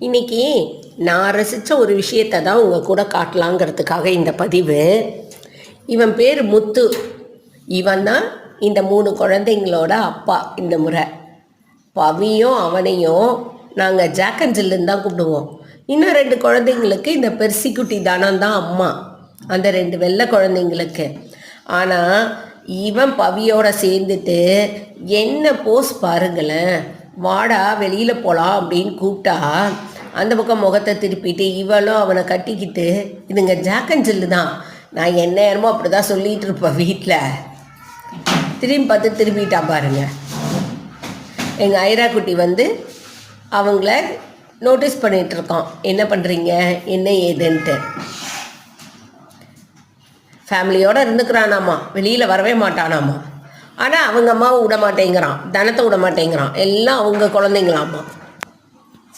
இன்னைக்கு நான் ரசித்த ஒரு விஷயத்தை தான் உங்கள் கூட காட்டலாங்கிறதுக்காக இந்த பதிவு. இவன் பேர் முத்து. இவன் தான் இந்த 3 குழந்தைங்களோட அப்பா. இந்த முறை பவியும் அவனையும் நாங்கள் ஜாக்கன்ஜில்லுன்னு தான் கூப்பிடுவோம். இன்னும் 2 குழந்தைங்களுக்கு இந்த பெர்சிக்குட்டி தானம் தான் அம்மா, அந்த 2 வெள்ளை குழந்தைங்களுக்கு. ஆனால் இவன் பவியோட சேர்ந்துட்டு என்ன போஸ் பாருங்களேன். வாடா வெளியில் போகலாம் அப்படின்னு கூப்பிட்டா அந்த பக்கம் முகத்தை திருப்பிட்டு இவளும் அவனை கட்டிக்கிட்டு, இதுங்க ஜாக்கன்ஜில்லு தான், நான் என்ன நேரமோ அப்படி தான் சொல்லிகிட்டு இருப்பேன் வீட்டில். திரும்பி பார்த்து திரும்பிட்டா பாருங்க. எங்கள் ஐரா குட்டி வந்து அவங்கள நோட்டீஸ் பண்ணிகிட்ருக்கோம், என்ன பண்ணுறீங்க என்ன ஏதுன்ட்டு. ஃபேமிலியோடு இருந்துக்கிறானாமா, வெளியில் வரவே மாட்டானாமா. ஆனால் அவங்க அம்மாவை விட மாட்டேங்கிறான், தனத்தை விட மாட்டேங்கிறான், எல்லாம் அவங்க குழந்தைங்களாம்மா.